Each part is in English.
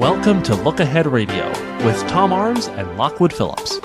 Welcome to Look Ahead Radio with Tom Arms and Lockwood Phillips.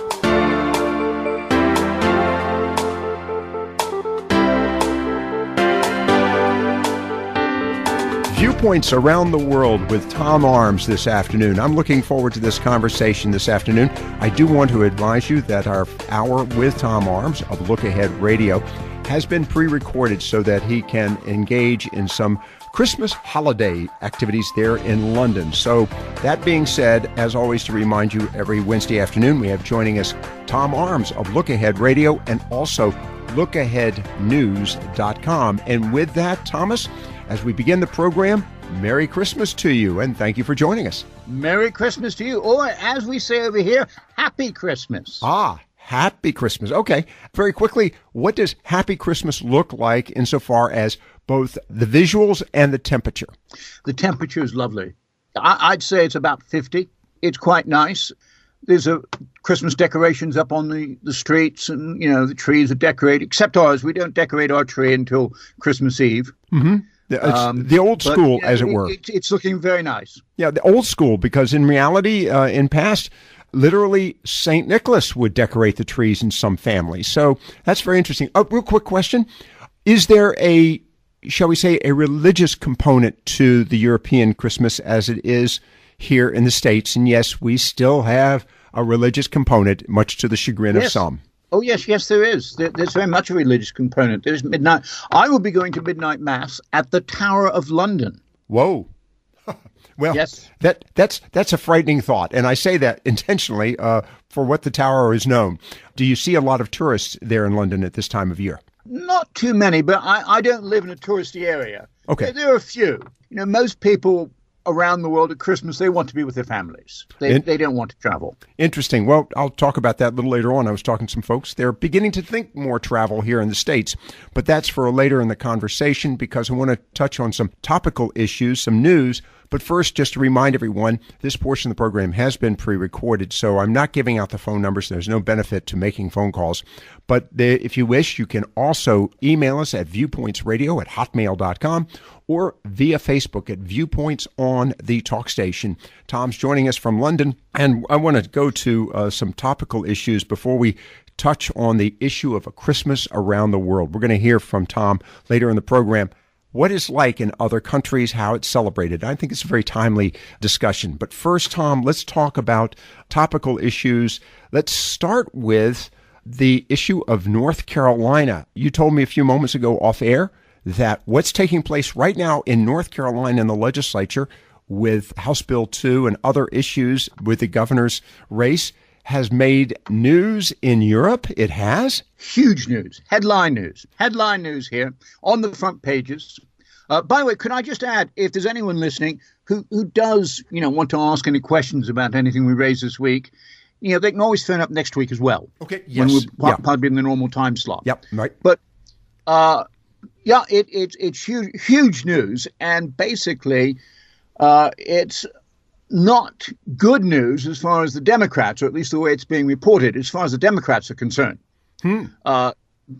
Viewpoints around the world with Tom Arms this afternoon. I'm looking forward to this conversation this afternoon. I do want to advise you that our hour with Tom Arms of Look Ahead Radio has been pre-recorded so that he can engage in some Christmas holiday activities there in London. So that being said, as always, to remind you, every Wednesday afternoon we have joining us Tom Arms of Look Ahead Radio and also LookAheadNews.com. And with that, Thomas, as we begin the program, Merry Christmas to you, and thank you for joining us. Merry Christmas to you, or as we say over here, Happy Christmas. Happy Christmas. Okay, very quickly, what does Happy Christmas look like insofar as both the visuals and the temperature? The temperature is lovely. I'd say it's about 50. It's quite nice. There's Christmas decorations up on the streets, and, you know, the trees are decorated, except ours. We don't decorate our tree until Christmas Eve. Mm-hmm. The old school, as it were. It's looking very nice. Yeah, the old school, because in reality, in past, literally St. Nicholas would decorate the trees in some families. So that's very interesting. Real quick question. Is there shall we say, a religious component to the European Christmas as it is here in the States? And yes, we still have a religious component, much to the chagrin of some. Oh, yes, there is. There's very much a religious component. There's midnight. I will be going to midnight mass at the Tower of London. Whoa. Well, yes. That's a frightening thought. And I say that intentionally for what the tower is known. Do you see a lot of tourists there in London at this time of year? Not too many, but I don't live in a touristy area. Okay. There are a few. You know, most people around the world at Christmas, they want to be with their families. They don't want to travel. Interesting. Well, I'll talk about that a little later on. I was talking to some folks. They're beginning to think more travel here in the States, but that's for later in the conversation because I want to touch on some topical issues, some news. But first, just to remind everyone, this portion of the program has been pre-recorded, so I'm not giving out the phone numbers. There's no benefit to making phone calls. But if you wish, you can also email us at viewpointsradio@hotmail.com or via Facebook at Viewpoints on the Talk Station. Tom's joining us from London, and I want to go to some topical issues before we touch on the issue of a Christmas around the world. We're going to hear from Tom later in the program what it's like in other countries, how it's celebrated. I think it's a very timely discussion. But first, Tom, let's talk about topical issues. Let's start with the issue of North Carolina. You told me a few moments ago off air that what's taking place right now in North Carolina in the legislature with House Bill 2 and other issues with the governor's race has made news in Europe. It has? Huge news. Headline news. Headline news here on the front pages. By the way, could I just add, if there's anyone listening who does, want to ask any questions about anything we raised this week, they can always phone up next week as well. Okay. Yes. When we're probably in the normal time slot. Yep. Right. But, it's huge news. And basically, it's not good news as far as the Democrats, or at least the way it's being reported, as far as the Democrats are concerned.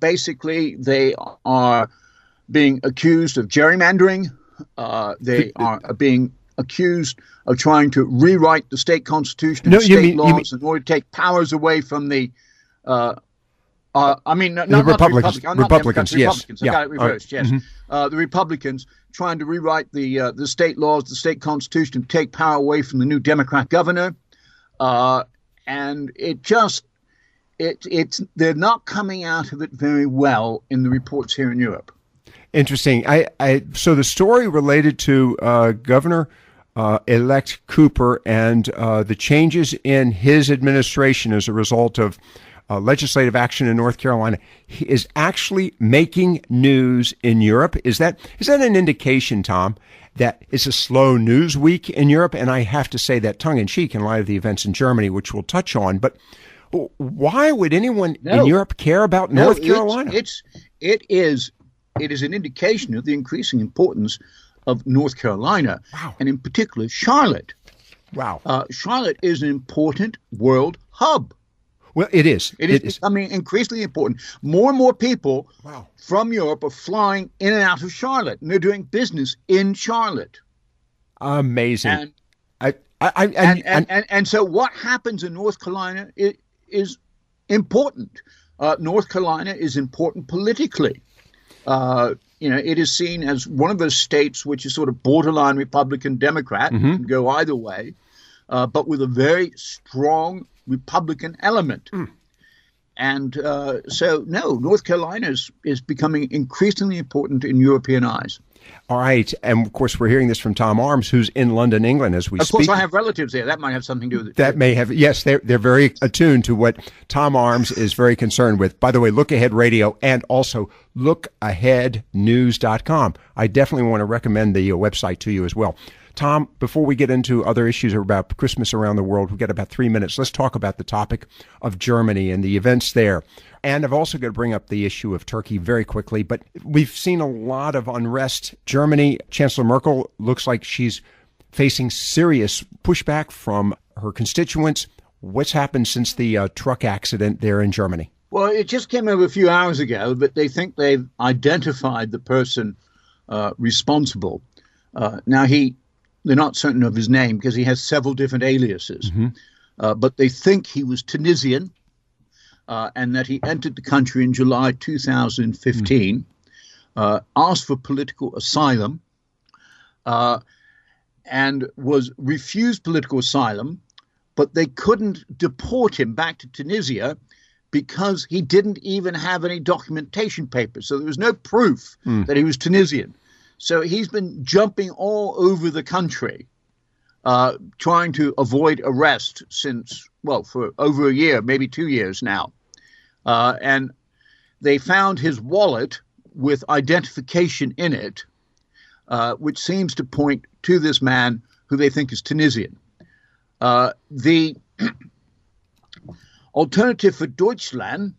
Basically, they are being accused of gerrymandering. They are being accused of trying to rewrite the state constitution and state laws in order to take powers away from the Republicans. Yes. I got it reversed. Yes. Mm-hmm. The Republicans trying to rewrite the state laws, the state constitution, to take power away from the new Democrat governor. And they're not coming out of it very well in the reports here in Europe. Interesting. So the story related to Governor-elect Cooper and the changes in his administration as a result of legislative action in North Carolina is actually making news in Europe. Is that an indication, Tom, that it's a slow news week in Europe? And I have to say that tongue-in-cheek in light of the events in Germany, which we'll touch on. But why would anyone in Europe care about North Carolina? It is an indication of the increasing importance of North Carolina, and in particular Charlotte. Wow. Charlotte is an important world hub. Well, it is. It is. I mean, increasingly important. More and more people from Europe are flying in and out of Charlotte, and they're doing business in Charlotte. Amazing. And And so what happens in North Carolina is important. North Carolina is important politically. It is seen as one of those states which is sort of borderline Republican Democrat, can go either way, but with a very strong Republican element. And so, North Carolina is becoming increasingly important in European eyes. All right. And, of course, we're hearing this from Tom Arms, who's in London, England, as we speak. Of course, I have relatives there. That might have something to do with it. That may have. Yes, they're very attuned to what Tom Arms is very concerned with. By the way, Look Ahead Radio and also LookAheadNews.com. I definitely want to recommend the website to you as well. Tom, before we get into other issues about Christmas around the world, we've got about 3 minutes. Let's talk about the topic of Germany and the events there. And I've also got to bring up the issue of Turkey very quickly, but we've seen a lot of unrest. Germany, Chancellor Merkel looks like she's facing serious pushback from her constituents. What's happened since the truck accident there in Germany? Well, it just came over a few hours ago, but they think they've identified the person responsible. Now, they're not certain of his name because he has several different aliases, but they think he was Tunisian and that he entered the country in July 2015, asked for political asylum, and was refused political asylum, but they couldn't deport him back to Tunisia because he didn't even have any documentation papers. So there was no proof that he was Tunisian. So he's been jumping all over the country, trying to avoid arrest for over a year, maybe 2 years now. And they found his wallet with identification in it, which seems to point to this man who they think is Tunisian. The Alternative for Deutschland,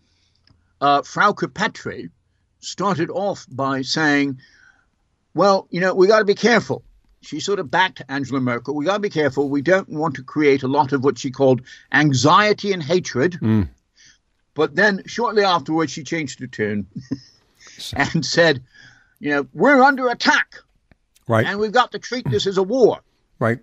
Frauke Petry, started off by saying, well, we got to be careful. She sort of backed Angela Merkel. We got to be careful. We don't want to create a lot of what she called anxiety and hatred. But then shortly afterwards, she changed her tune and said, we're under attack. Right. And we've got to treat this as a war. Right.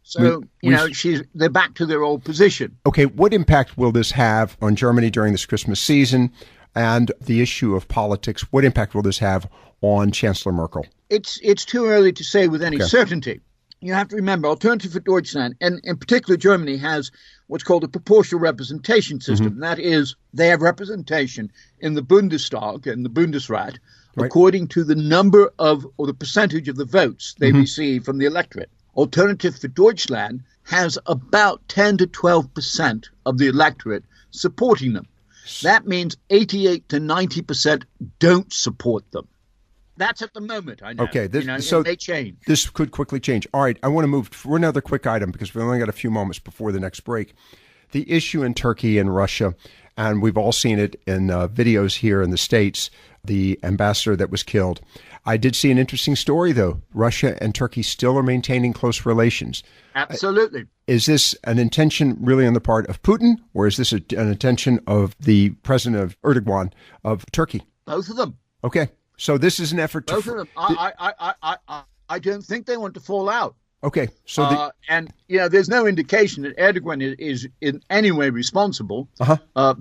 So, they're back to their old position. Okay. What impact will this have on Germany during this Christmas season and the issue of politics? What impact will this have on Chancellor Merkel? It's too early to say with any certainty. You have to remember, Alternative for Deutschland, and in particular Germany, has what's called a proportional representation system. That is, they have representation in the Bundestag and the Bundesrat according to the number of, or the percentage of the votes they receive from the electorate. Alternative for Deutschland has about 10 to 12% of the electorate supporting them. That means 88 to 90% don't support them. That's at the moment, I know. Okay, so it may change. This could quickly change. All right, I want to move for another quick item because we've only got a few moments before the next break. The issue in Turkey and Russia, and we've all seen it in videos here in the States, the ambassador that was killed. I did see an interesting story, though. Russia and Turkey still are maintaining close relations. Absolutely. Is this an intention really on the part of Putin, or is this an intention of the president of Erdogan of Turkey? Both of them. Okay. So this is an effort to... Both of them. I don't think they want to fall out. Okay. So there's no indication that Erdogan is in any way responsible.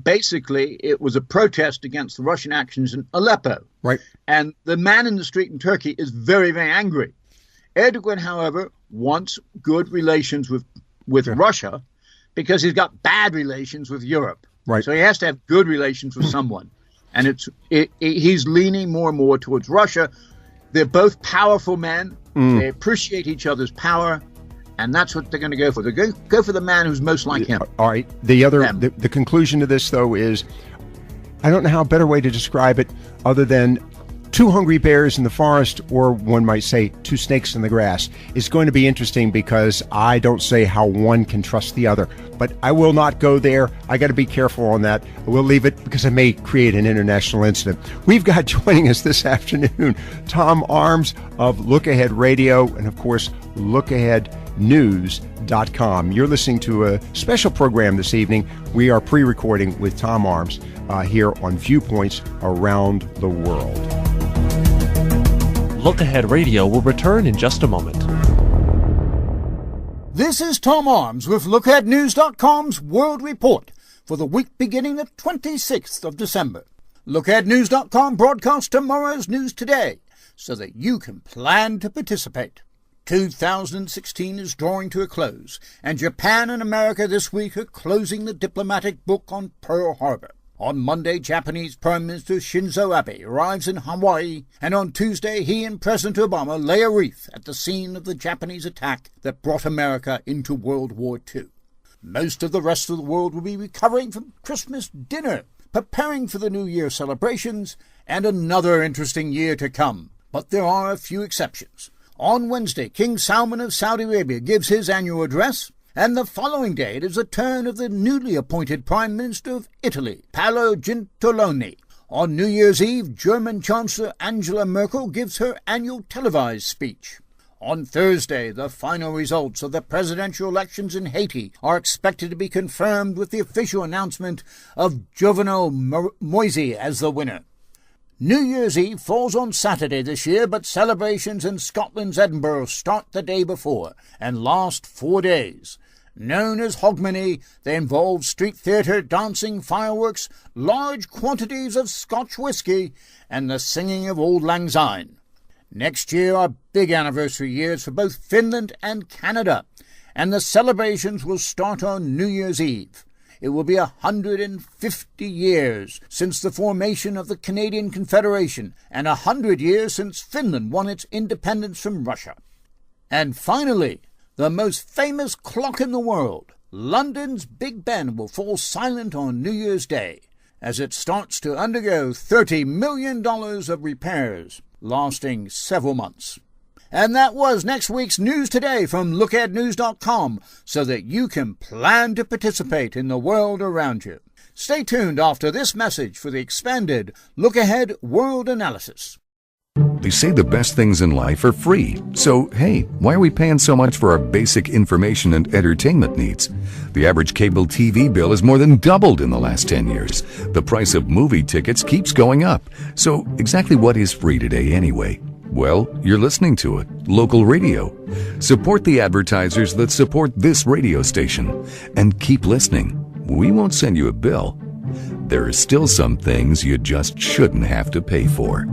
Basically, it was a protest against the Russian actions in Aleppo. Right. And the man in the street in Turkey is very, very angry. Erdogan, however, wants good relations with Russia because he's got bad relations with Europe. Right. So he has to have good relations with someone. And he's leaning more and more towards Russia. They're both powerful men. They appreciate each other's power, and that's what they're going to go for. They're going to go for the man who's most like him. All right. The conclusion to this, though, is I don't know how a better way to describe it other than two hungry bears in the forest, or one might say two snakes in the grass. It's going to be interesting because I don't say how one can trust the other, but I will not go there. I got to be careful on that. I will leave it because I may create an international incident. We've got joining us this afternoon, Tom Arms of Look Ahead Radio and, of course, LookAheadNews.com. You're listening to a special program this evening. We are pre-recording with Tom Arms here on Viewpoints Around the World. Look Ahead Radio will return in just a moment. This is Tom Arms with LookAheadNews.com's World Report for the week beginning the 26th of December. LookAheadNews.com broadcasts tomorrow's news today so that you can plan to participate. 2016 is drawing to a close, and Japan and America this week are closing the diplomatic book on Pearl Harbor. On Monday, Japanese Prime Minister Shinzo Abe arrives in Hawaii, and on Tuesday he and President Obama lay a wreath at the scene of the Japanese attack that brought America into World War II. Most of the rest of the world will be recovering from Christmas dinner, preparing for the New Year celebrations, and another interesting year to come. But there are a few exceptions. On Wednesday, King Salman of Saudi Arabia gives his annual address, and the following day it is the turn of the newly appointed Prime Minister of Italy, Paolo Gentiloni. On New Year's Eve, German Chancellor Angela Merkel gives her annual televised speech. On Thursday, the final results of the presidential elections in Haiti are expected to be confirmed with the official announcement of Jovenel Moise as the winner. New Year's Eve falls on Saturday this year, but celebrations in Scotland's Edinburgh start the day before and last 4 days. Known as Hogmanay, they involve street theatre, dancing, fireworks, large quantities of Scotch whisky, and the singing of Auld Lang Syne. Next year are big anniversary years for both Finland and Canada, and the celebrations will start on New Year's Eve. It will be 150 years since the formation of the Canadian Confederation and 100 years since Finland won its independence from Russia. And finally, the most famous clock in the world, London's Big Ben, will fall silent on New Year's Day as it starts to undergo $30 million of repairs lasting several months. And that was next week's News Today from LookAheadNews.com so that you can plan to participate in the world around you. Stay tuned after this message for the expanded Look Ahead World Analysis. They say the best things in life are free. So, hey, why are we paying so much for our basic information and entertainment needs? The average cable TV bill has more than doubled in the last 10 years. The price of movie tickets keeps going up. So, exactly what is free today anyway? Well, you're listening to it. Local radio. Support the advertisers that support this radio station. And keep listening. We won't send you a bill. There are still some things you just shouldn't have to pay for.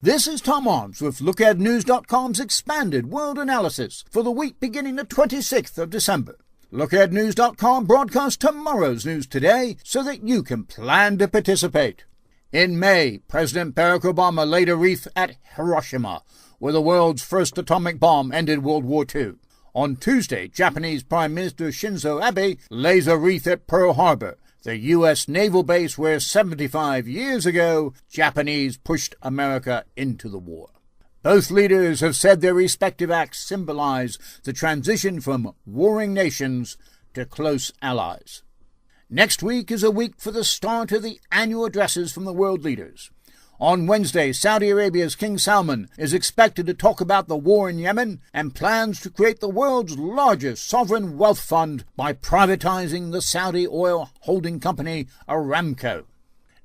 This is Tom Arms with LookAheadNews.com's expanded world analysis for the week beginning the 26th of December. LookAheadNews.com broadcasts tomorrow's news today so that you can plan to participate. In May, President Barack Obama laid a wreath at Hiroshima, where the world's first atomic bomb ended World War II. On Tuesday, Japanese Prime Minister Shinzo Abe lays a wreath at Pearl Harbor, the U.S. naval base where 75 years ago, Japanese pushed America into the war. Both leaders have said their respective acts symbolize the transition from warring nations to close allies. Next week is a week for the start of the annual addresses from the world leaders. On Wednesday, Saudi Arabia's King Salman is expected to talk about the war in Yemen and plans to create the world's largest sovereign wealth fund by privatizing the Saudi oil holding company Aramco.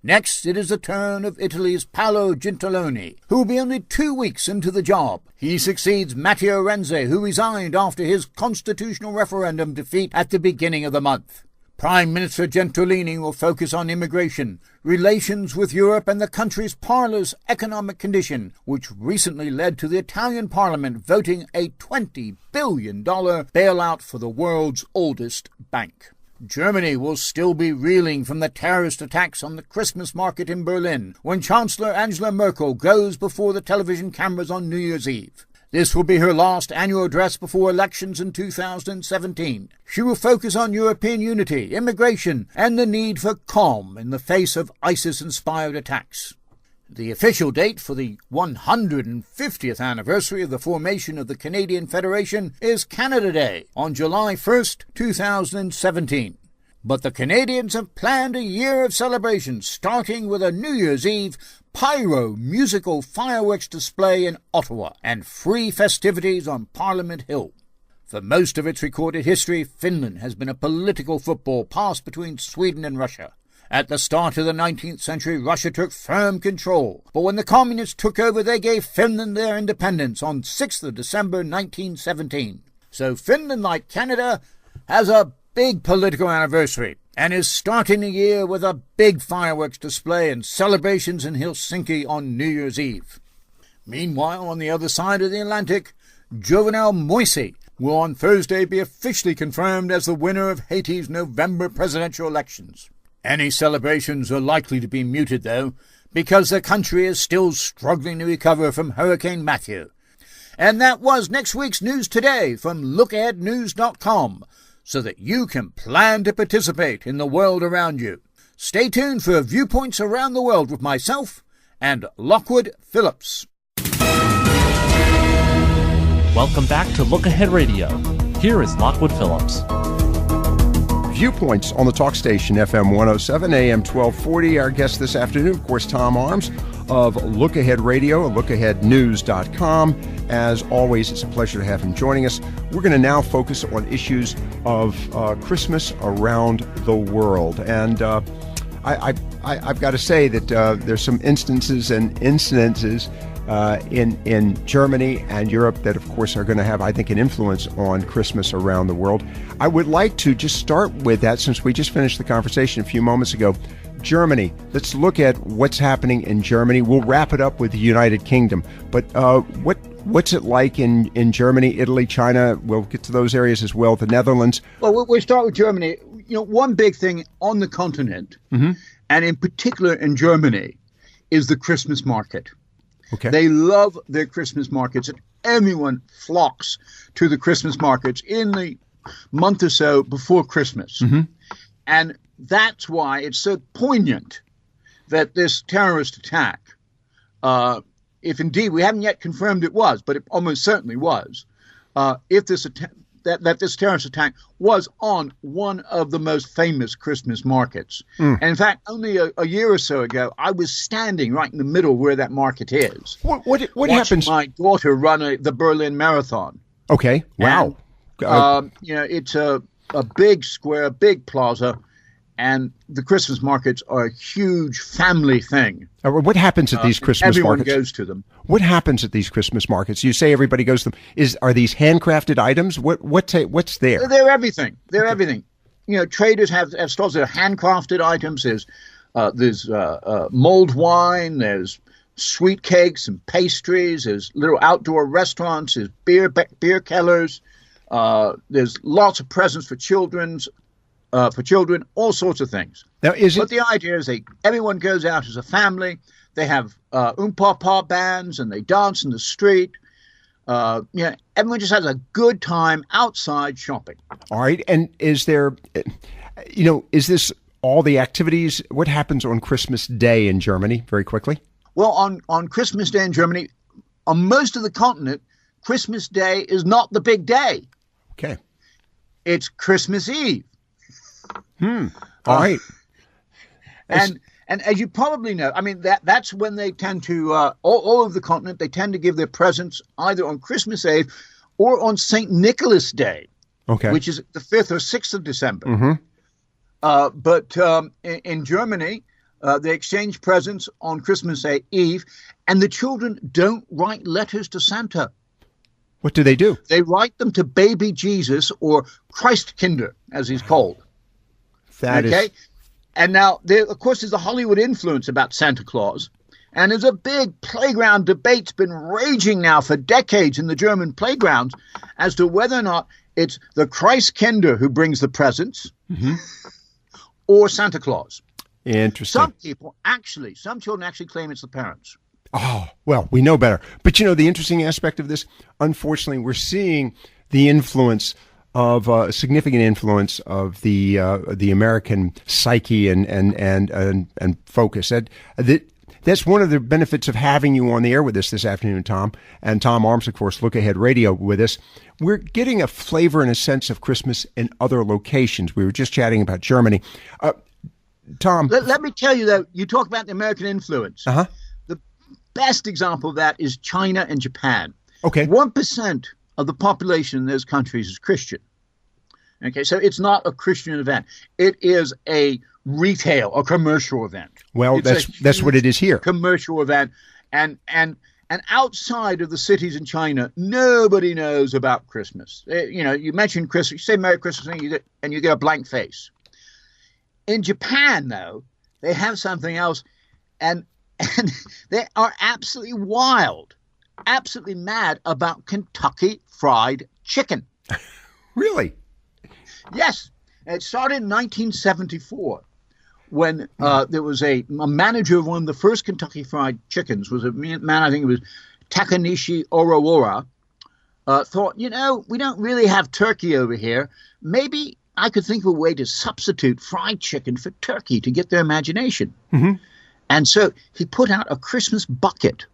Next, it is the turn of Italy's Paolo Gentiloni, who will be only 2 weeks into the job. He succeeds Matteo Renzi, who resigned after his constitutional referendum defeat at the beginning of the month. Prime Minister Gentiloni will focus on immigration, relations with Europe and the country's parlous economic condition, which recently led to the Italian Parliament voting a $20 billion bailout for the world's oldest bank. Germany will still be reeling from the terrorist attacks on the Christmas market in Berlin when Chancellor Angela Merkel goes before the television cameras on New Year's Eve. This will be her last annual address before elections in 2017. She will focus on European unity, immigration, and the need for calm in the face of ISIS-inspired attacks. The official date for the 150th anniversary of the formation of the Canadian Federation is Canada Day on July 1st, 2017. But the Canadians have planned a year of celebrations, starting with a New Year's Eve pyro-musical fireworks display in Ottawa and free festivities on Parliament Hill. For most of its recorded history, Finland has been a political football pass between Sweden and Russia. At the start of the 19th century, Russia took firm control, but when the communists took over, they gave Finland their independence on 6th of December 1917. So Finland, like Canada, has a big political anniversary and is starting the year with a big fireworks display and celebrations in Helsinki on New Year's Eve. Meanwhile, on the other side of the Atlantic, Jovenel Moise will on Thursday be officially confirmed as the winner of Haiti's November presidential elections. Any celebrations are likely to be muted, though, because the country is still struggling to recover from Hurricane Matthew. And that was next week's News Today from LookAheadNews.com, so that you can plan to participate in the world around you. Stay tuned for Viewpoints Around the World with myself and Lockwood Phillips. Welcome back to Look Ahead Radio. Here is Lockwood Phillips. Viewpoints on the talk station, FM 107, AM 1240. Our guest this afternoon, of course, Tom Arms of Look Ahead Radio, LookAheadNews.com. As always, it's a pleasure to have him joining us. We're going to now focus on issues of Christmas around the world. And I've got to say that there's some instances and incidences in Germany and Europe that, of course, are going to have, I think, an influence on Christmas around the world. I would like to just start with that, since we just finished the conversation a few moments ago. Germany. Let's look at what's happening in Germany. We'll wrap it up with the United Kingdom. But what's it like in Germany, Italy, China? We'll get to those areas as well. The Netherlands. Well, we'll start with Germany. You know, one big thing on the continent, and in particular in Germany, is the Christmas market. Okay. They love their Christmas markets, and everyone flocks to the Christmas markets in the month or so before Christmas. And that's why it's so poignant that this terrorist attack, if indeed we haven't yet confirmed it was, but it almost certainly was, if this that this terrorist attack was on one of the most famous Christmas markets. And in fact, only a year or so ago, I was standing right in the middle where that market is. What happens? My daughter run the Berlin Marathon. Okay. Wow. And, it's a big square, a big plaza, and the Christmas markets are a huge family thing. What happens at these Christmas everyone markets? Everyone goes to them. What happens at these Christmas markets? You say everybody goes to them. Are these handcrafted items? What's there? They're everything. They're everything. You know, traders have stalls that are handcrafted items. There's mulled wine. There's sweet cakes and pastries. There's little outdoor restaurants. There's beer kellers. There's lots of presents for children, all sorts of things. Now, but the idea is everyone goes out as a family. They have pa bands and they dance in the street. Everyone just has a good time outside shopping. All right. And is this all the activities? What happens on Christmas Day in Germany, very quickly? Well, on Christmas Day in Germany, on most of the continent, Christmas Day is not the big day. Okay. It's Christmas Eve. All right. And as you probably know, I mean, that's when they tend to, all over the continent, they tend to give their presents either on Christmas Eve or on St. Nicholas Day, which is the 5th or 6th of December. But in Germany, they exchange presents on Christmas Eve, and the children don't write letters to Santa. What do they do? They write them to baby Jesus, or Christkinder, as he's called. And now, of course, there's a Hollywood influence about Santa Claus. And there's a big playground debate's been raging now for decades in the German playgrounds as to whether or not it's the Christkinder who brings the presents or Santa Claus. Interesting. Some children actually claim it's the parents. Oh, well, we know better. But, the interesting aspect of this, unfortunately, we're seeing the influence of significant influence of the American psyche and focus. That's one of the benefits of having you on the air with us this afternoon, Tom. And Tom Arms, of course, Look Ahead Radio with us. We're getting a flavor and a sense of Christmas in other locations. We were just chatting about Germany. Tom. Let me tell you, though, you talk about the American influence. The best example of that is China and Japan. Okay. 1% of the population in those countries is Christian. Okay, so it's not a Christian event. It is a commercial event. Well, that's what it is here. Commercial event, and And outside of the cities in China, nobody knows about Christmas. You mention Christmas, you say Merry Christmas, and you get a blank face. In Japan, though, they have something else, and they are absolutely wild, absolutely mad about Kentucky Fried Chicken. Really? Yes. It started in 1974 when there was a manager of one of the first Kentucky Fried Chickens, was a man, I think it was Takanishi Orawara, thought, we don't really have turkey over here. Maybe I could think of a way to substitute fried chicken for turkey to get their imagination. Mm-hmm. And so he put out a Christmas bucket.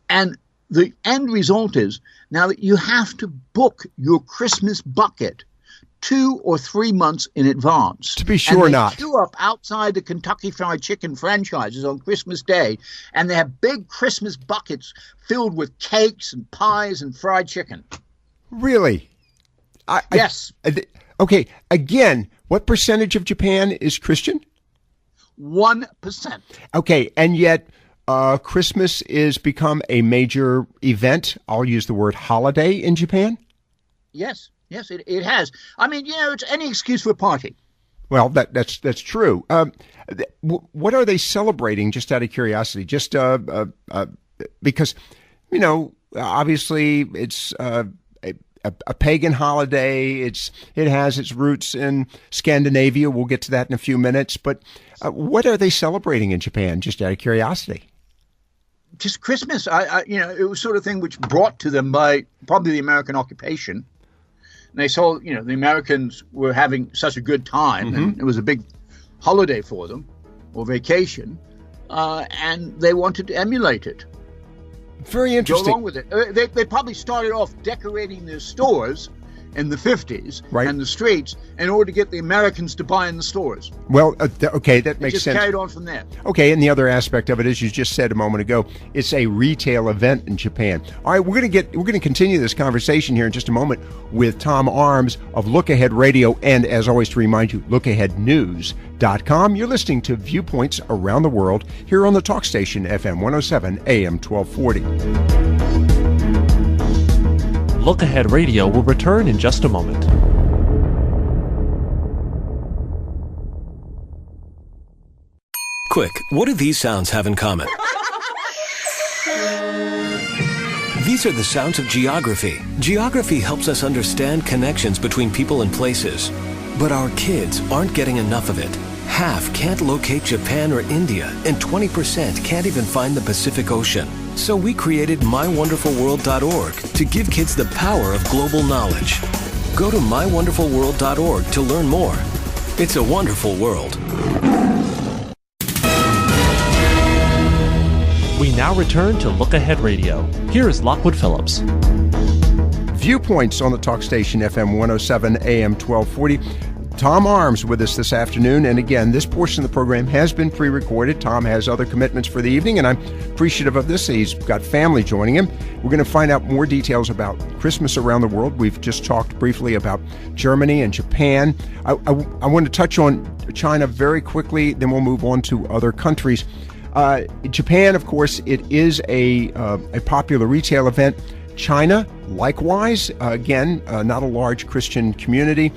And the end result is now that you have to book your Christmas bucket 2 or 3 months in advance. To be sure not. They queue up outside the Kentucky Fried Chicken franchises on Christmas Day, and they have big Christmas buckets filled with cakes and pies and fried chicken. Really? Yes. Okay, again, what percentage of Japan is Christian? 1%. Okay, and yet Christmas is become a major event. I'll use the word holiday in Japan. Yes, it has. I mean, it's any excuse for a party. Well, that's true. What are they celebrating, just out of curiosity? Just because, obviously it's a pagan holiday. It has its roots in Scandinavia. We'll get to that in a few minutes. But what are they celebrating in Japan, just out of curiosity? Just Christmas. It was sort of thing which brought to them by probably the American occupation. And they saw, the Americans were having such a good time, mm-hmm. and it was a big holiday for them, or vacation, and they wanted to emulate it. Very interesting. Go along with it. They probably started off decorating their stores in the 50s and the streets in order to get the Americans to buy in the stores. Well, okay, that makes sense. Just carried on from there. Okay, and the other aspect of it, as you just said a moment ago, it's a retail event in Japan. All right, we're going to continue this conversation here in just a moment with Tom Arms of LookAhead Radio, and as always, to remind you, LookAheadNews.com. You're listening to Viewpoints Around the World here on the talk station FM 107 AM 1240. Look Ahead Radio will return in just a moment. Quick, what do these sounds have in common? These are the sounds of geography. Geography helps us understand connections between people and places. But our kids aren't getting enough of it. Half can't locate Japan or India, and 20% can't even find the Pacific Ocean. So we created MyWonderfulWorld.org to give kids the power of global knowledge. Go to MyWonderfulWorld.org to learn more. It's a wonderful world. We now return to Look Ahead Radio. Here is Lockwood Phillips. Viewpoints on the talk station FM 107 AM 1240. Tom Arms with us this afternoon, and again, this portion of the program has been pre-recorded. Tom has other commitments for the evening, and I'm appreciative of this. He's got family joining him. We're going to find out more details about Christmas around the world. We've just talked briefly about Germany and Japan. I want to touch on China very quickly, then we'll move on to other countries. Japan, of course, it is a popular retail event. China, likewise, again, not a large Christian community.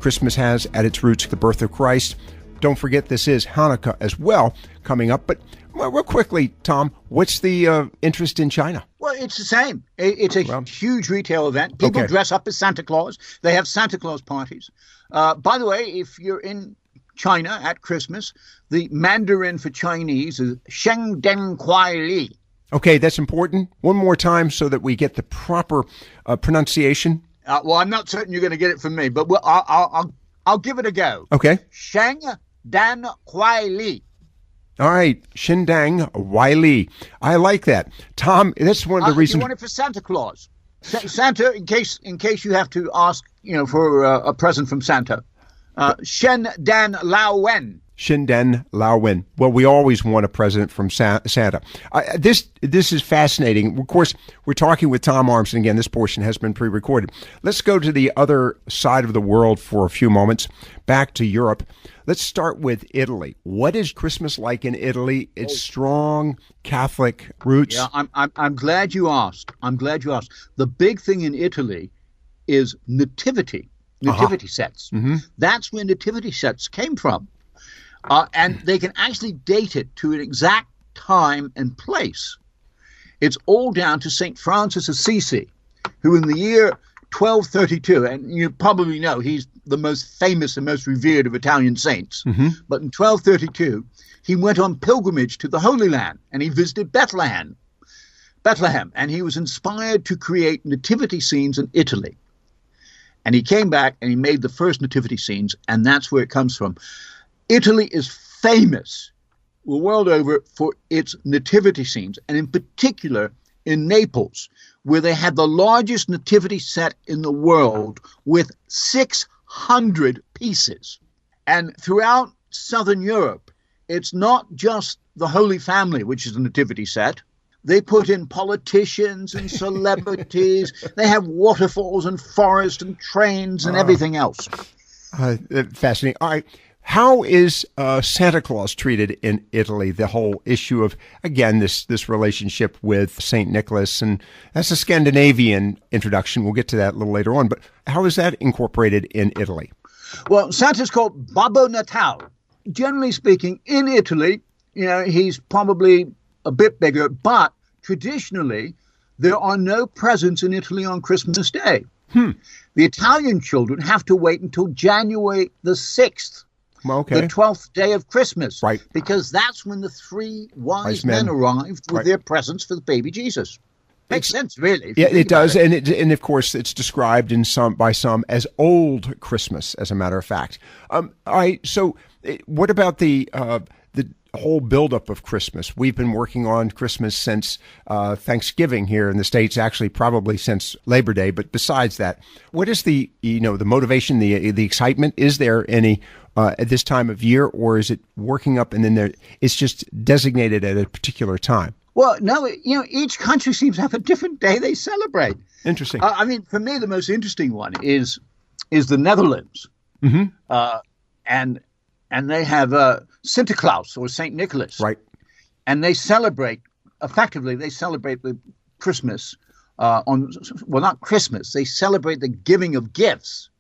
Christmas has at its roots the birth of Christ. Don't forget, this is Hanukkah as well coming up. But real quickly, Tom, what's the interest in China? Well, it's the same. It's a huge retail event. People dress up as Santa Claus. They have Santa Claus parties. By the way, if you're in China at Christmas, the Mandarin for Chinese is Sheng Deng Kuai Li. Okay, that's important. One more time so that we get the proper pronunciation. Well, I'm not certain you're going to get it from me, but I'll give it a go. Okay. Sheng Dan Kuai Li. All right, Shindang Wiley. I like that, Tom. That's one of the reasons. You want it for Santa Claus? Santa, in case you have to ask, for a present from Santa. Shen Dan Lao Wen. Shinden Lauwen. Well, we always want a president from Santa. This is fascinating. Of course, we're talking with Tom Armstrong. Again, this portion has been pre-recorded. Let's go to the other side of the world for a few moments, back to Europe. Let's start with Italy. What is Christmas like in Italy? It's strong Catholic roots. Yeah, I'm glad you asked. The big thing in Italy is nativity sets. Mm-hmm. That's where nativity sets came from. And they can actually date it to an exact time and place. It's all down to St. Francis Assisi, who in the year 1232, and you probably know he's the most famous and most revered of Italian saints, mm-hmm. but in 1232, he went on pilgrimage to the Holy Land, and he visited Bethlehem, and he was inspired to create nativity scenes in Italy. And he came back and he made the first nativity scenes, and that's where it comes from. Italy is famous the world over for its nativity scenes, and in particular in Naples, where they had the largest nativity set in the world with 600 pieces. And throughout Southern Europe, it's not just the Holy Family, which is a nativity set. They put in politicians and celebrities. They have waterfalls and forests and trains and everything else. Fascinating. All right. How is Santa Claus treated in Italy? The whole issue of, again, this relationship with St. Nicholas, and that's a Scandinavian introduction. We'll get to that a little later on. But how is that incorporated in Italy? Well, Santa's called Babbo Natale. Generally speaking, in Italy, he's probably a bit bigger, but traditionally, there are no presents in Italy on Christmas Day. The Italian children have to wait until January the 6th. Okay. The 12th day of Christmas. Right. Because that's when the three wise men arrived with their presents for the baby Jesus. Makes sense, really. Yeah, it does. And of course, it's described by some as old Christmas, as a matter of fact. All right. So what about the whole buildup of Christmas? We've been working on Christmas since Thanksgiving here in the States, actually probably since Labor Day. But besides that, what is the motivation, the excitement? Is there any at this time of year, or is it working up and then it's just designated at a particular time? Well, no, each country seems to have a different day they celebrate. Interesting. For me, the most interesting one is the Netherlands. Mm-hmm. And they have Sinterklaas or St. Nicholas. Right. And they celebrate the Christmas not Christmas. They celebrate the giving of gifts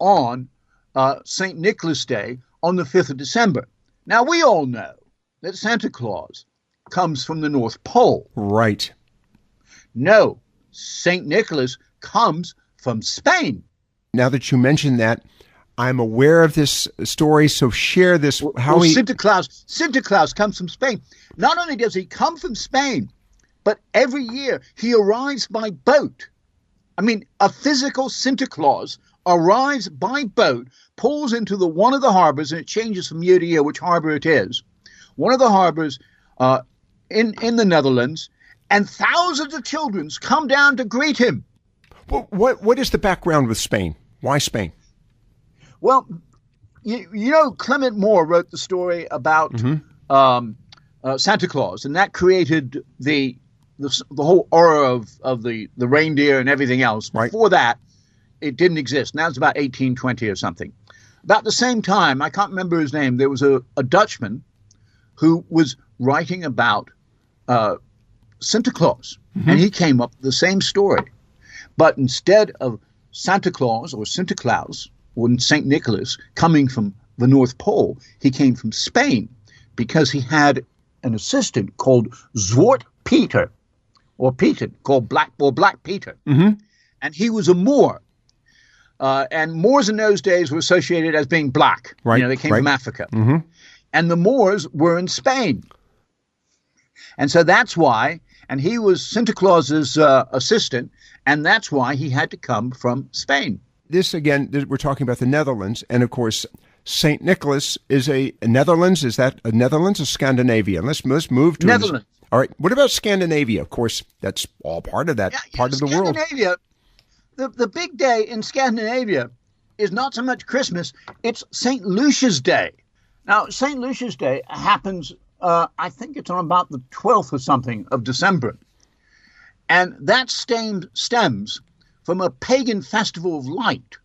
on St. Nicholas Day on the 5th of December. Now, we all know that Santa Claus comes from the North Pole. Right. No, St. Nicholas comes from Spain. Now that you mentioned that, I'm aware of this story, so share this. Santa Claus comes from Spain. Not only does he come from Spain, but every year he arrives by boat. I mean, a physical Santa Claus arrives by boat, pulls into one of the harbors, and it changes from year to year which harbor it is. One of the harbors in the Netherlands, and thousands of children come down to greet him. Well, what is the background with Spain? Why Spain? Well, Clement Moore wrote the story about Santa Claus, and that created the whole aura of the reindeer and everything else. Right. Before that, it didn't exist. Now it's about 1820 or something. About the same time, I can't remember his name, there was a Dutchman who was writing about Santa Claus, and he came up with the same story. But instead of Santa Claus or Sinterklaas or St. Nicholas coming from the North Pole, he came from Spain because he had an assistant called Zwart Peter, or Peter, called Black Peter. Mm-hmm. And he was a Moor. And Moors in those days were associated as being black. Right. They came from Africa. Mm-hmm. And the Moors were in Spain. And so that's why, and he was Santa Claus's assistant, and that's why he had to come from Spain. This, again, we're talking about the Netherlands, and of course, St. Nicholas is a Netherlands. Is that a Netherlands or Scandinavia? Let's move to Netherlands. All right. What about Scandinavia? Of course, that's all part of that part of the world. Scandinavia, the big day in Scandinavia is not so much Christmas, it's St. Lucia's Day. Now, St. Lucia's Day happens, I think it's on about the 12th or something of December. And that stems from a pagan festival of light,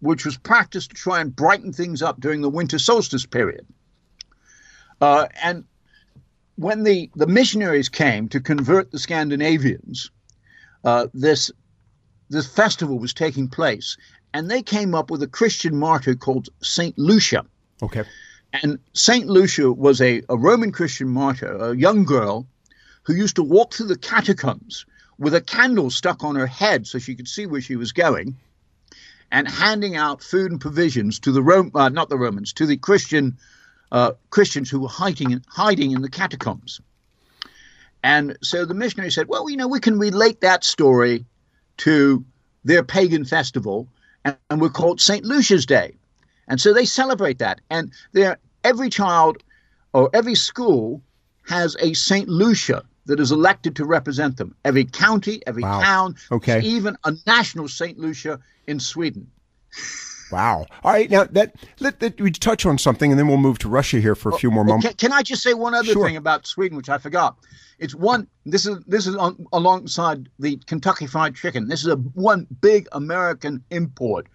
which was practiced to try and brighten things up during the winter solstice period. And when the missionaries came to convert the Scandinavians, this festival was taking place, and they came up with a Christian martyr called St. Lucia. Okay. And St. Lucia was a Roman Christian martyr, a young girl who used to walk through the catacombs with a candle stuck on her head so she could see where she was going, and handing out food and provisions to to the Christians who were hiding in the catacombs. And so the missionary said, well, we can relate that story to their pagan festival, and we're called St. Lucia's Day. And so they celebrate that. And every child or every school has a St. Lucia that is elected to represent them. Every county, every town, even a national St. Lucia in Sweden. Wow. All right. Now, let we touch on something, and then we'll move to Russia here for a few more moments. Can I just say one other thing about Sweden, which I forgot? This is alongside the Kentucky Fried Chicken. This is one big American import,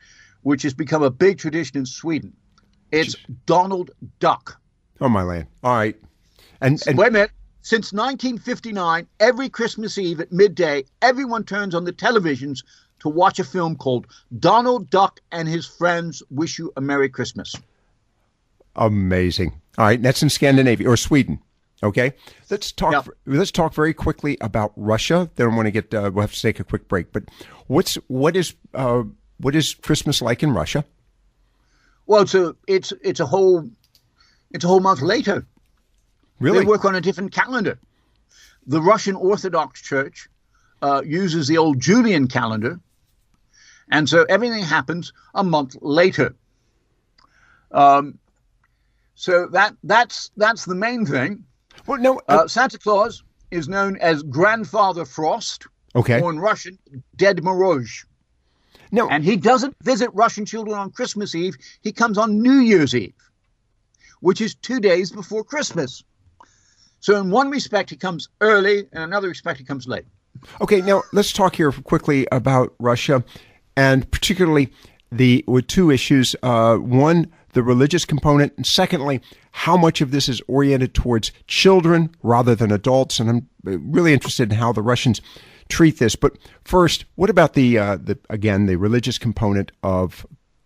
which has become a big tradition in Sweden. It's Donald Duck. Oh, my land. All right. And wait a minute. Since 1959, every Christmas Eve at midday, everyone turns on the televisions to watch a film called Donald Duck and His Friends Wish You a Merry Christmas. Amazing. All right. That's in Scandinavia or Sweden. Okay. Let's talk. Yep. Let's talk very quickly about Russia. Then I want to get. We'll have to take a quick break. But what is Christmas like in Russia? Well, it's a whole month later. Really? They work on a different calendar. The Russian Orthodox Church uses the old Julian calendar, and so everything happens a month later. So that's the main thing. Well, no, Santa Claus is known as Grandfather Frost, or in Russian, Ded Moroz. No, and he doesn't visit Russian children on Christmas Eve. He comes on New Year's Eve, which is 2 days before Christmas. So in one respect, he comes early, and in another respect, he comes late. Okay, now let's talk here quickly about Russia, and particularly with two issues. One, the religious component, and secondly, how much of this is oriented towards children rather than adults. And I'm really interested in how the Russians treat this. But first, what about the religious component of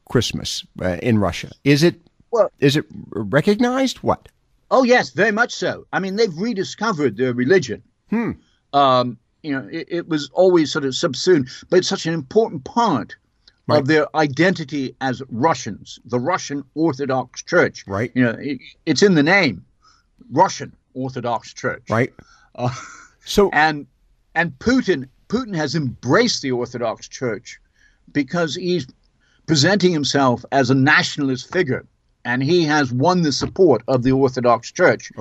Christmas in Russia? Is it recognized? What? Oh, yes, very much so. I mean, they've rediscovered their religion. It was always sort of subsumed, but it's such an important part of their identity as Russians, the Russian Orthodox Church. Right. It's in the name, Russian Orthodox Church. Right. And Putin has embraced the Orthodox Church because he's presenting himself as a nationalist figure. And he has won the support of the Orthodox Church,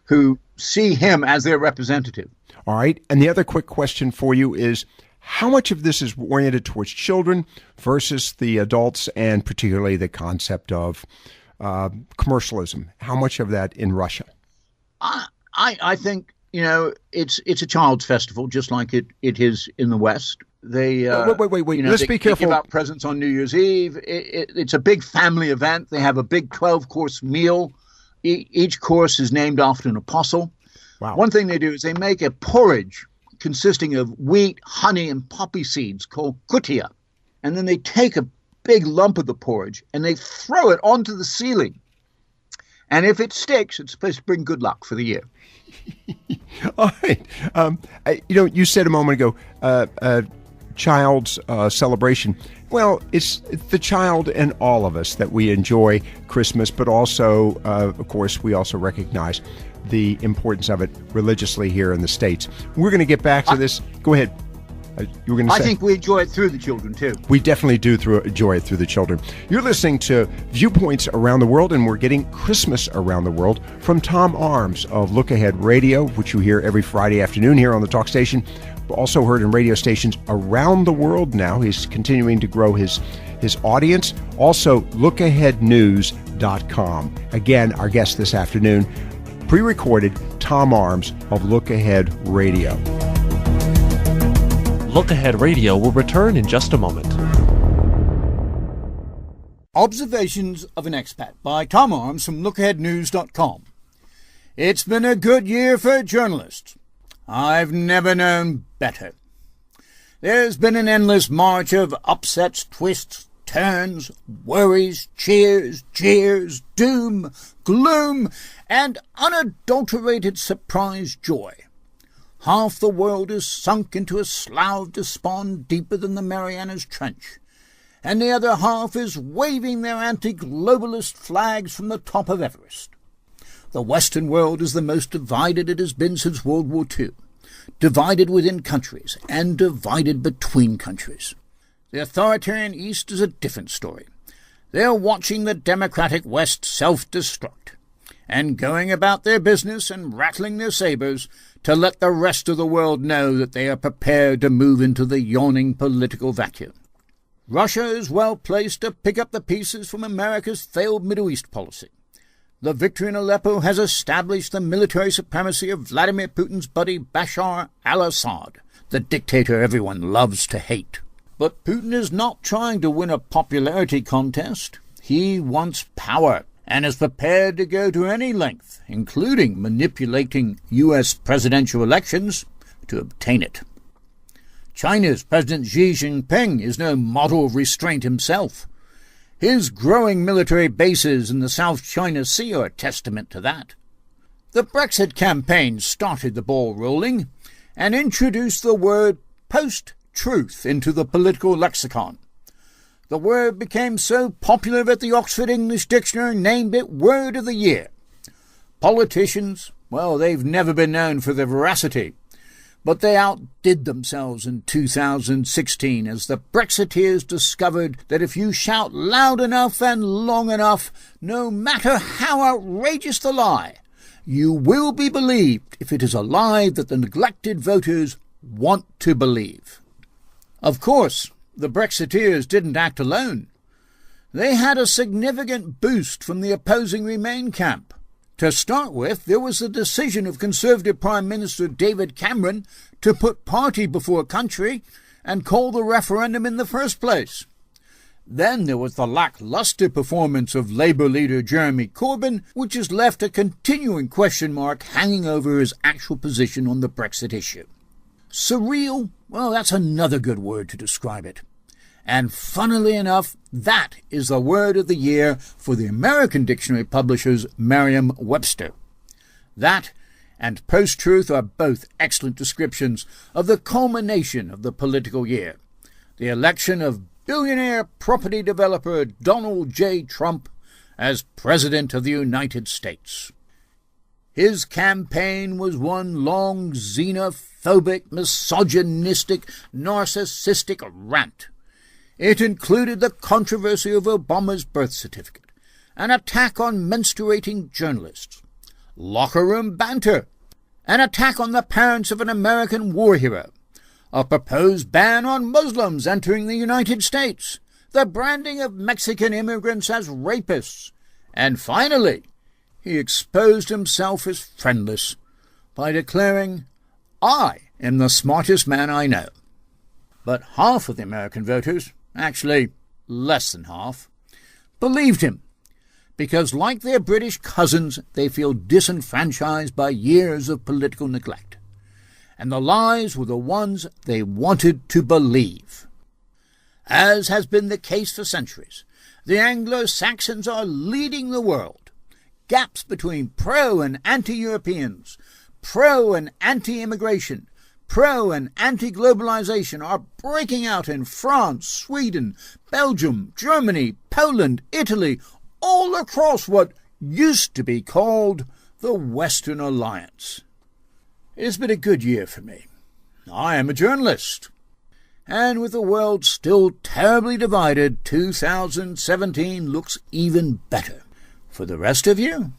who see him as their representative. All right. And the other quick question for you is, how much of this is oriented towards children versus the adults, and particularly the concept of commercialism? How much of that in Russia? I think, it's a child's festival, just like it is in the West. They wait. Let's be careful. They give out presents on New Year's Eve. It's a big family event. They have a big 12-course meal. Each course is named after an apostle. Wow. One thing they do is they make a porridge consisting of wheat, honey, and poppy seeds called kutia. And then they take a big lump of the porridge and they throw it onto the ceiling. And if it sticks, it's supposed to bring good luck for the year. All right. You said a moment ago, child's celebration. Well, it's the child and all of us that we enjoy Christmas, but also, of course, we also recognize the importance of it religiously here in the States. We're going to get back to this. Go ahead. You were going to say? I think we enjoy it through the children, too. We definitely do enjoy it through the children. You're listening to Viewpoints Around the World, and we're getting Christmas around the world from Tom Arms of LookAhead Radio, which you hear every Friday afternoon here on the talk station. Also heard in radio stations around the world now. He's continuing to grow his audience. Also, LookAheadNews.com. LookAhead.com. Again, our guest this afternoon, pre-recorded Tom Arms of Look Ahead Radio. Look Ahead Radio will return in just a moment. Observations of an Expat by Tom Arms from LookAheadNews.com. It's been a good year for journalists. I've never known better. There's been an endless march of upsets, twists, turns, worries, cheers, jeers, doom, gloom, and unadulterated surprise joy. Half the world is sunk into a slough of despond deeper than the Marianas Trench, and the other half is waving their anti-globalist flags from the top of Everest. The Western world is the most divided it has been since World War II, divided within countries and divided between countries. The authoritarian East is a different story. They're watching the democratic West self-destruct and going about their business and rattling their sabers to let the rest of the world know that they are prepared to move into the yawning political vacuum. Russia is well placed to pick up the pieces from America's failed Middle East policy. The victory in Aleppo has established the military supremacy of Vladimir Putin's buddy Bashar al-Assad, the dictator everyone loves to hate. But Putin is not trying to win a popularity contest. He wants power and is prepared to go to any length, including manipulating U.S. presidential elections, to obtain it. China's President Xi Jinping is no model of restraint himself. His growing military bases in the South China Sea are a testament to that. The Brexit campaign started the ball rolling and introduced the word post-truth into the political lexicon. The word became so popular that the Oxford English Dictionary named it Word of the Year. Politicians, well, they've never been known for their veracity, but they outdid themselves in 2016 as the Brexiteers discovered that if you shout loud enough and long enough, no matter how outrageous the lie, you will be believed if it is a lie that the neglected voters want to believe. Of course, the Brexiteers didn't act alone. They had a significant boost from the opposing Remain camp. To start with, there was the decision of Conservative Prime Minister David Cameron to put party before country and call the referendum in the first place. Then there was the lackluster performance of Labour leader Jeremy Corbyn, which has left a continuing question mark hanging over his actual position on the Brexit issue. Surreal? Well, that's another good word to describe it. And funnily enough, that is the word of the year for the American dictionary publishers Merriam-Webster. That and post-truth are both excellent descriptions of the culmination of the political year, the election of billionaire property developer Donald J. Trump as President of the United States. His campaign was one long xenophobic, misogynistic, narcissistic rant. It included the controversy of Obama's birth certificate, an attack on menstruating journalists, locker room banter, an attack on the parents of an American war hero, a proposed ban on Muslims entering the United States, the branding of Mexican immigrants as rapists, and finally, he exposed himself as friendless by declaring, "I am the smartest man I know." But half of the American voters, actually less than half, believed him, because like their British cousins, they feel disenfranchised by years of political neglect. And the lies were the ones they wanted to believe. As has been the case for centuries, the Anglo-Saxons are leading the world. Gaps between pro- and anti-Europeans, pro- and anti-immigration, pro- and anti-globalization are breaking out in France, Sweden, Belgium, Germany, Poland, Italy, all across what used to be called the Western Alliance. It has been a good year for me. I am a journalist. And with the world still terribly divided, 2017 looks even better. For the rest of you,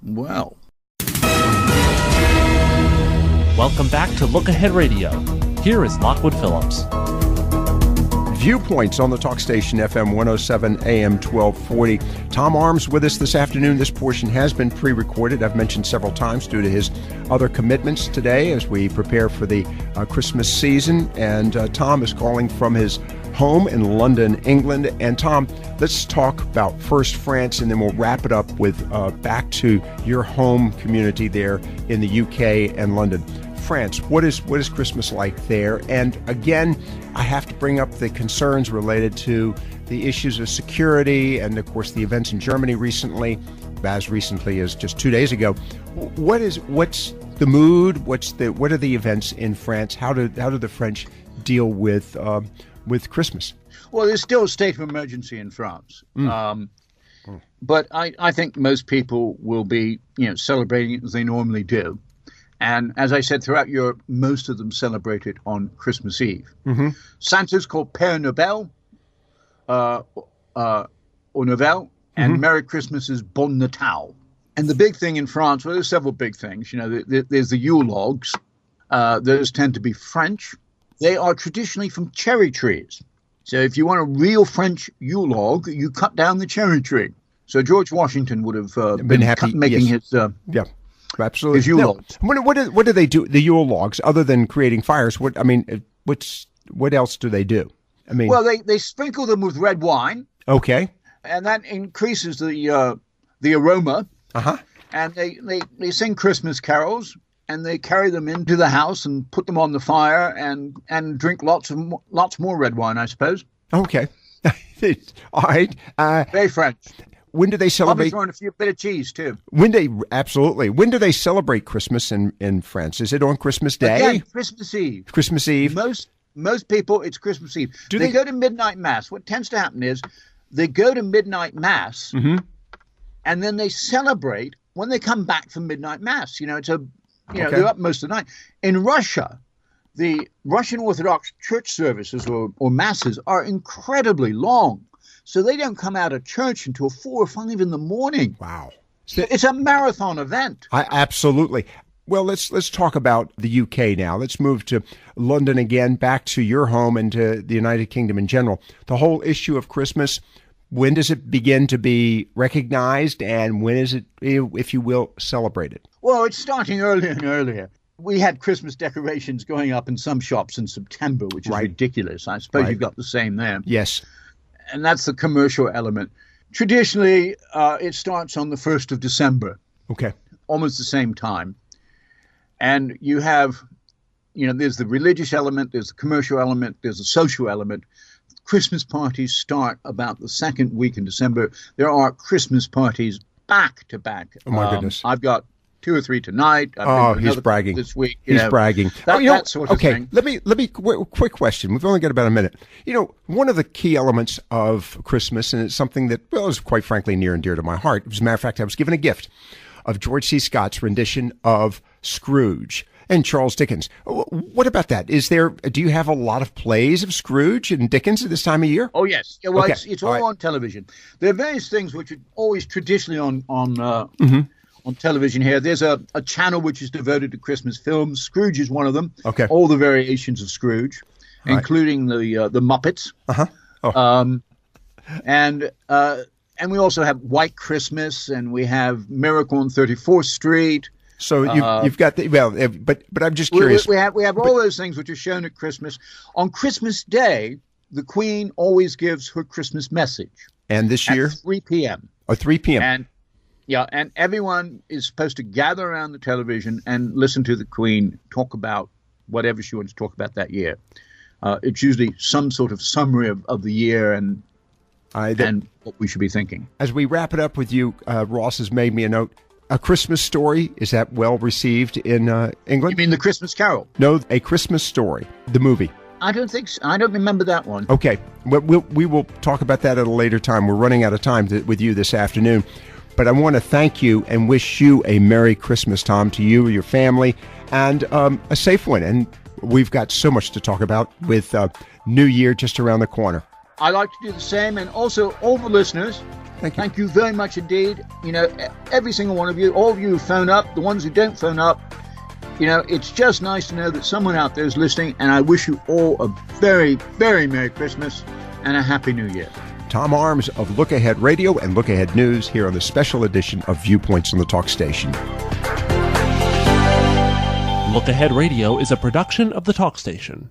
well. Welcome back to Look Ahead Radio. Here is Lockwood Phillips. Viewpoints on the talk station, FM 107 AM 1240. Tom Arms with us this afternoon. This portion has been pre-recorded, I've mentioned several times, due to his other commitments today as we prepare for the Christmas season. And Tom is calling from his home in London, England. And Tom, let's talk about first France, and then we'll wrap it up with back to your home community there in the UK and London. France, what is Christmas like there? And again, I have to bring up the concerns related to the issues of security and, of course, the events in Germany recently, as recently as just 2 days ago. What's the mood? What are the events in France? How do the French deal with Christmas? Well, there's still a state of emergency in France. But I think most people will be, celebrating it as they normally do. And as I said, throughout Europe, most of them celebrate it on Christmas Eve. Mm-hmm. Santa's called Père Noël, or Noël, and Merry Christmas is Bon Natal. And the big thing in France, well, there's several big things. There's the Yule logs. Those tend to be French. They are traditionally from cherry trees. So if you want a real French Yule log, you cut down the cherry tree. So George Washington would have been happy making his... Absolutely. His Yule logs. What do they do? The Yule logs, other than creating fires? What else do they do? Well, they sprinkle them with red wine. Okay. And that increases the aroma. Uh-huh. And they sing Christmas carols, and they carry them into the house and put them on the fire and drink lots more red wine, I suppose. Okay. All right. Very French. When do they celebrate? Probably throwing a bit of cheese too. Absolutely. When do they celebrate Christmas in France? Is it on Christmas Day? Again, Christmas Eve. Christmas Eve. Most people, it's Christmas Eve. They go to midnight mass. What tends to happen is they go to midnight mass, and then they celebrate when they come back from midnight mass. They're up most of the night. In Russia, the Russian Orthodox church services or masses are incredibly long. So they don't come out of church until 4 or 5 in the morning. Wow. It's a marathon event. Absolutely. Well, let's talk about the UK now. Let's move to London again, back to your home and to the United Kingdom in general. The whole issue of Christmas, when does it begin to be recognized, and when is it, if you will, celebrated? Well, it's starting earlier and earlier. We had Christmas decorations going up in some shops in September, which is ridiculous. I suppose you've got the same there. Yes. And that's the commercial element. Traditionally, it starts on the 1st of December. Okay. Almost the same time. And you have, there's the religious element, there's the commercial element, there's the social element. Christmas parties start about the second week in December. There are Christmas parties back to back. Oh, my goodness. I've got 2 or 3 tonight. He's bragging. This week. He's bragging. That sort of thing. Let me quick question. We've only got about a minute. One of the key elements of Christmas, and it's something that, is quite frankly near and dear to my heart. As a matter of fact, I was given a gift of George C. Scott's rendition of Scrooge and Charles Dickens. What about that? Do you have a lot of plays of Scrooge and Dickens at this time of year? Oh, yes. Well, okay. It's all on television. There are various things which are always traditionally on television here. There's a channel which is devoted to Christmas films. Scrooge is one of them. Okay. All the variations of Scrooge, including the Muppets. Uh-huh. Oh. And we also have White Christmas, and we have Miracle on 34th Street. So you've got but I'm just curious. We have all those things which are shown at Christmas. On Christmas Day, the Queen always gives her Christmas message. And this year? At 3 p.m. Oh, 3 p.m. And everyone is supposed to gather around the television and listen to the Queen talk about whatever she wants to talk about that year. It's usually some sort of summary of the year and what we should be thinking. As we wrap it up with you, Ross has made me a note. A Christmas Story, is that well received in England? You mean The Christmas Carol? No, A Christmas Story, the movie. I don't think so. I don't remember that one. Okay, we will talk about that at a later time. We're running out of time with you this afternoon. But I want to thank you and wish you a Merry Christmas, Tom, to you, your family, and a safe one. And we've got so much to talk about with New Year just around the corner. I like to do the same. And also, all the listeners, thank you very much indeed. Every single one of you, all of you who phone up, the ones who don't phone up, it's just nice to know that someone out there is listening. And I wish you all a very, very Merry Christmas. and a Happy New Year. Tom Arms of Look Ahead Radio and Look Ahead News here on the special edition of Viewpoints on the Talk Station. Look Ahead Radio is a production of the Talk Station.